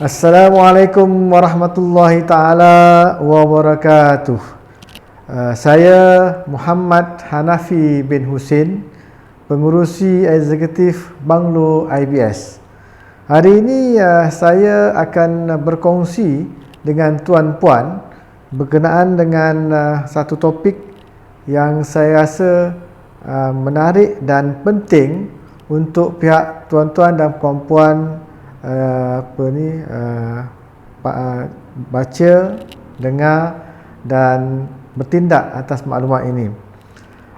Assalamualaikum warahmatullahi taala wabarakatuh. Saya Muhammad Hanafi bin Husin, pengurusi eksekutif Banglo IBS. Hari ini saya akan berkongsi dengan tuan-puan berkenaan dengan satu topik yang saya rasa menarik dan penting untuk pihak tuan-tuan dan puan-puan baca, dengar dan bertindak atas maklumat ini.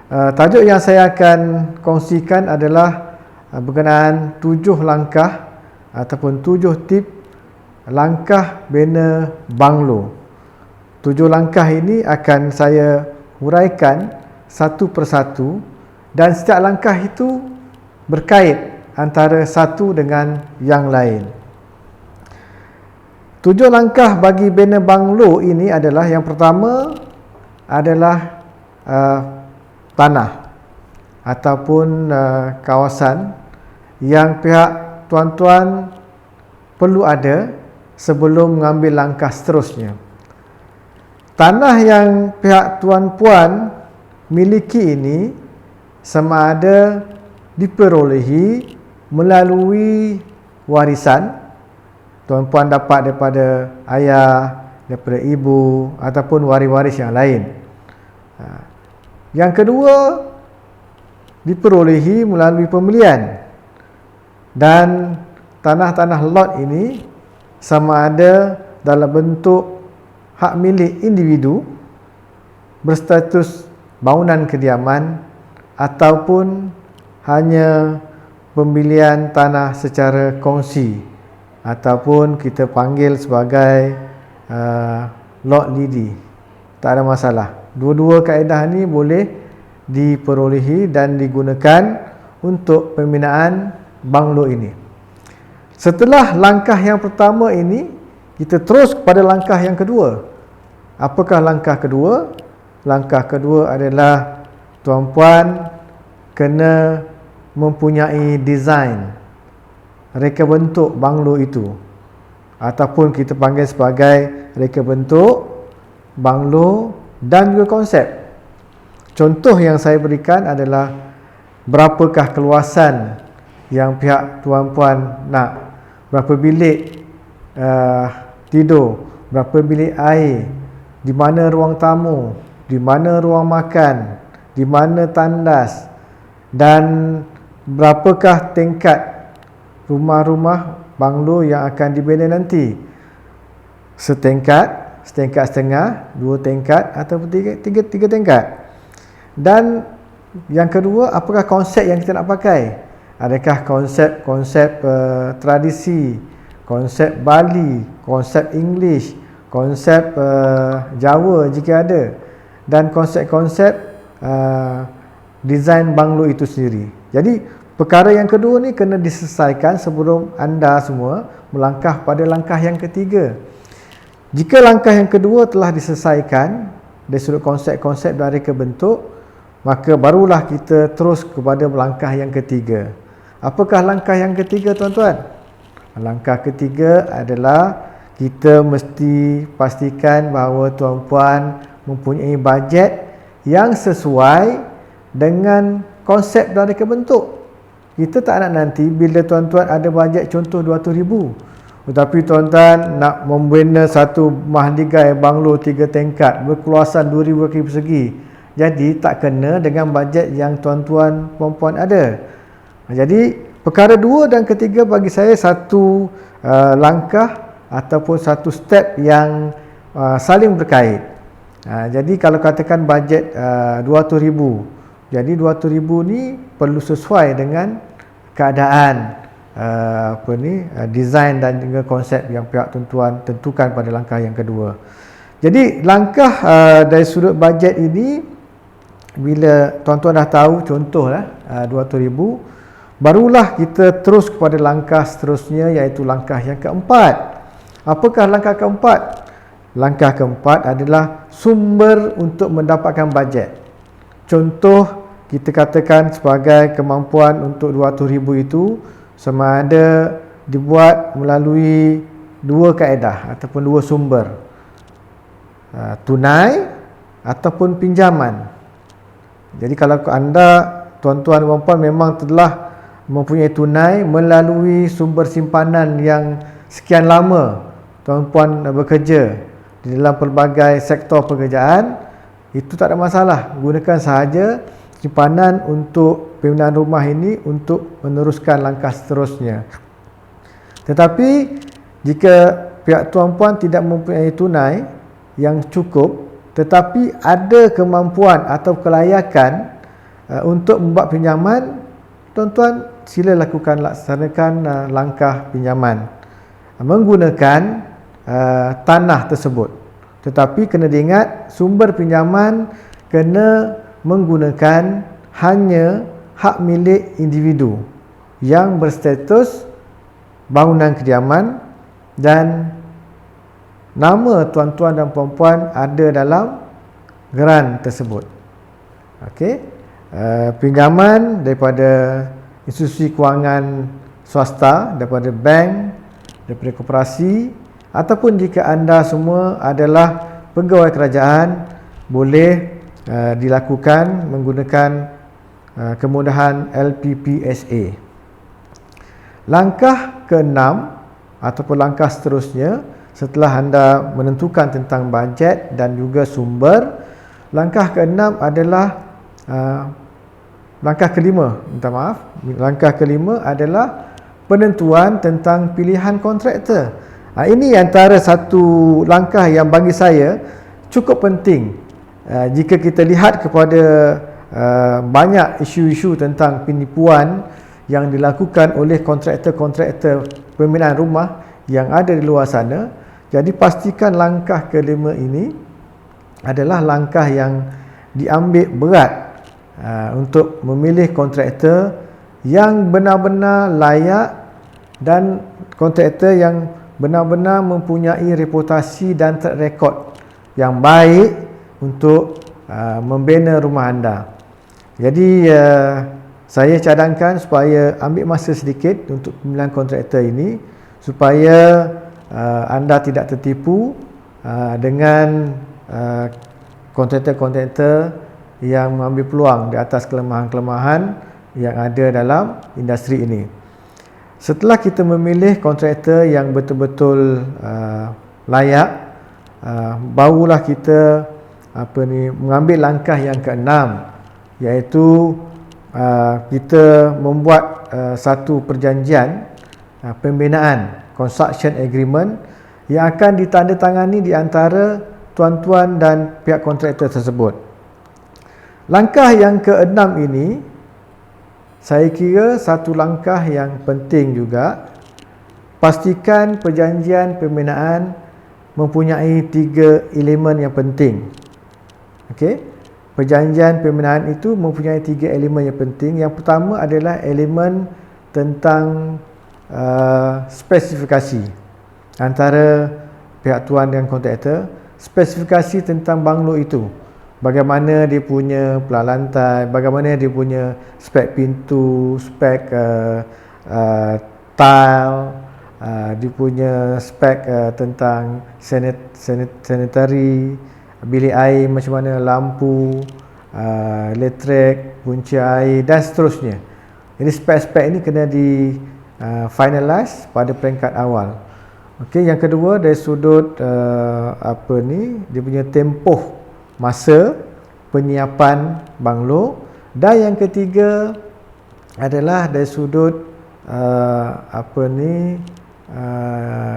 Tajuk yang saya akan kongsikan adalah berkenaan 7 langkah ataupun 7 tip langkah bina Banglo. 7 langkah ini akan saya huraikan satu persatu dan setiap langkah itu berkait antara satu dengan yang lain. 7 langkah bagi bina Banglo ini adalah, yang pertama adalah tanah ataupun kawasan yang pihak tuan-tuan perlu ada sebelum mengambil langkah seterusnya. Tanah yang pihak tuan-puan miliki ini sama ada diperolehi melalui warisan, tuan-puan dapat daripada ayah, daripada ibu ataupun waris-waris yang lain. Yang kedua, diperolehi melalui pembelian, dan tanah-tanah lot ini sama ada dalam bentuk hak milik individu berstatus bangunan kediaman ataupun hanya pembelian tanah secara kongsi ataupun kita panggil sebagai lot lidi. Tak ada masalah. Dua-dua kaedah ni boleh diperolehi dan digunakan untuk pembinaan Banglo ini. Setelah langkah yang pertama ini, kita terus kepada langkah yang kedua. Apakah langkah kedua? Langkah kedua adalah tuan-puan kena mempunyai desain, reka bentuk Banglo itu, ataupun kita panggil sebagai reka bentuk Banglo dan juga konsep. Contoh yang saya berikan adalah berapakah keluasan yang pihak tuan-puan nak, berapa bilik tidur, berapa bilik air, di mana ruang tamu, di mana ruang makan, di mana tandas, dan berapakah tingkat rumah-rumah Banglo yang akan dibina nanti. Setingkat, setingkat setengah, 2 tingkat ataupun 3 tingkat. Dan yang kedua, apakah konsep yang kita nak pakai? Adakah konsep tradisi, konsep Bali, konsep English, konsep Jawa jika ada, dan konsep-konsep desain Banglo itu sendiri. Jadi perkara yang kedua ni kena diselesaikan sebelum anda semua melangkah pada langkah yang ketiga. Jika langkah yang kedua telah diselesaikan dari sudut konsep-konsep dan reka bentuk, maka barulah kita terus kepada langkah yang ketiga. Apakah langkah yang ketiga, tuan-tuan? Langkah ketiga adalah kita mesti pastikan bahawa tuan-puan mempunyai bajet yang sesuai dengan konsep dan reka bentuk. Kita tak nak nanti bila tuan-tuan ada bajet contoh 200,000, tetapi tuan-tuan nak membina satu mahligai Banglo 3 tingkat berkeluasan 2,000 kaki persegi. Jadi tak kena dengan bajet yang tuan-tuan puan-puan ada. Jadi perkara 2 dan ketiga bagi saya satu langkah ataupun satu step yang saling berkait. Jadi kalau katakan bajet 200,000, jadi 200,000 ni perlu sesuai dengan keadaan desain dan juga konsep yang pihak tuan-tuan tentukan pada langkah yang kedua. Jadi langkah dari sudut bajet ini, bila tuan-tuan dah tahu contohlah 200,000, barulah kita terus kepada langkah seterusnya, iaitu langkah yang keempat. Apakah langkah keempat? Langkah keempat adalah sumber untuk mendapatkan bajet. Contoh kita katakan sebagai kemampuan untuk 200,000 itu sama ada dibuat melalui dua kaedah ataupun dua sumber, tunai ataupun pinjaman. Jadi kalau anda, tuan-tuan dan puan-puan, memang telah mempunyai tunai melalui sumber simpanan yang sekian lama tuan-puan bekerja di dalam pelbagai sektor pekerjaan, itu tak ada masalah. Gunakan sahaja simpanan untuk pembinaan rumah ini untuk meneruskan langkah seterusnya. Tetapi jika pihak tuan-puan tidak mempunyai tunai yang cukup, tetapi ada kemampuan atau kelayakan untuk membuat pinjaman, tuan-tuan sila laksanakan langkah pinjaman menggunakan tanah tersebut. Tetapi kena diingat, sumber pinjaman kena menggunakan hanya hak milik individu yang berstatus bangunan kediaman dan nama tuan-tuan dan puan-puan ada dalam geran tersebut. Okey, pinjaman daripada institusi kewangan swasta, daripada bank, daripada koperasi, ataupun jika anda semua adalah pegawai kerajaan, boleh dilakukan menggunakan kemudahan LPPSA. Langkah ke-6 ataupun langkah seterusnya setelah anda menentukan tentang bajet dan juga sumber, langkah ke-6 adalah langkah kelima, minta maaf, langkah kelima adalah penentuan tentang pilihan kontraktor. Ini antara satu langkah yang bagi saya cukup penting jika kita lihat kepada banyak isu-isu tentang penipuan yang dilakukan oleh kontraktor-kontraktor pembinaan rumah yang ada di luar sana. Jadi pastikan langkah kelima ini adalah langkah yang diambil berat untuk memilih kontraktor yang benar-benar layak dan kontraktor yang benar-benar mempunyai reputasi dan track record yang baik untuk membina rumah anda. Jadi saya cadangkan supaya ambil masa sedikit untuk pemilihan kontraktor ini supaya anda tidak tertipu dengan kontraktor-kontraktor yang mengambil peluang di atas kelemahan-kelemahan yang ada dalam industri ini. Setelah kita memilih kontraktor yang betul-betul layak, barulah kita mengambil langkah yang ke-6, iaitu kita membuat satu perjanjian pembinaan, construction agreement, yang akan ditandatangani di antara tuan-tuan dan pihak kontraktor tersebut. Langkah yang ke-6 ini saya kira satu langkah yang penting juga. Pastikan perjanjian pembinaan mempunyai 3 elemen yang penting. Okey. Perjanjian pembinaan itu mempunyai 3 elemen yang penting. Yang pertama adalah elemen tentang spesifikasi antara pihak tuan dan kontraktor. Spesifikasi tentang banglo itu, bagaimana dia punya pelang lantai, bagaimana dia punya spek pintu, spek tile, dia punya spek tentang sanitary, bilik air macam mana, lampu, elektrik, punca air dan seterusnya. Jadi spek-spek ini kena di finalize pada peringkat awal. Okey, yang kedua dari sudut dia punya tempoh masa penyiapan banglo, dan yang ketiga adalah dari sudut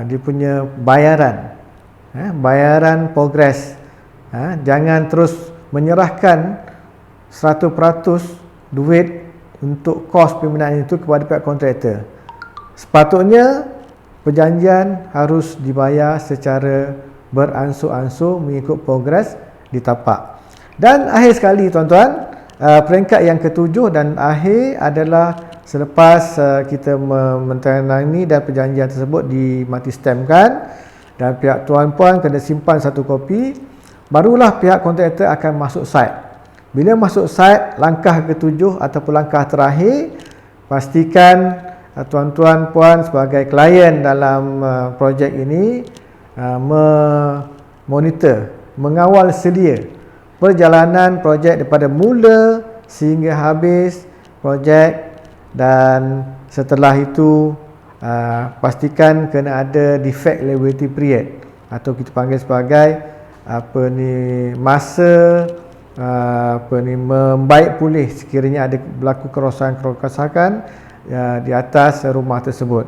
dia punya bayaran, bayaran progres. Jangan terus menyerahkan 100% duit untuk kos pembinaan itu kepada pihak kontraktor. Sepatutnya perjanjian harus dibayar secara beransur-ansur mengikut progres ditapak. Dan akhir sekali tuan-tuan, peringkat yang ke-7 dan akhir adalah selepas kita menandatangani dan perjanjian tersebut dimati stampkan dan pihak tuan-puan kena simpan satu kopi, barulah pihak kontraktor akan masuk site. Bila masuk site, langkah ke-7 ataupun langkah terakhir, pastikan tuan-tuan puan sebagai klien dalam projek ini memonitor, mengawal sedia perjalanan projek daripada mula sehingga habis projek, dan setelah itu pastikan kena ada defect liability period atau kita panggil sebagai masa membaik pulih sekiranya ada berlaku kerosakan di atas rumah tersebut.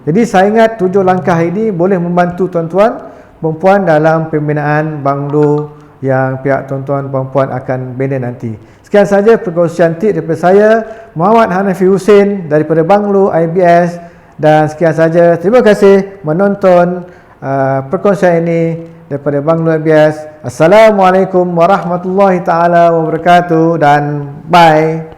Jadi saya ingat 7 langkah ini boleh membantu tuan-tuan perempuan dalam pembinaan banglo yang pihak tuan-tuan perempuan akan bina nanti. Sekian saja perkongsian tip daripada saya, Muhammad Hanafi Hussein daripada Banglo IBS, dan sekian saja. Terima kasih menonton perkongsian ini daripada Banglo IBS. Assalamualaikum warahmatullahi taala wabarakatuh dan bye.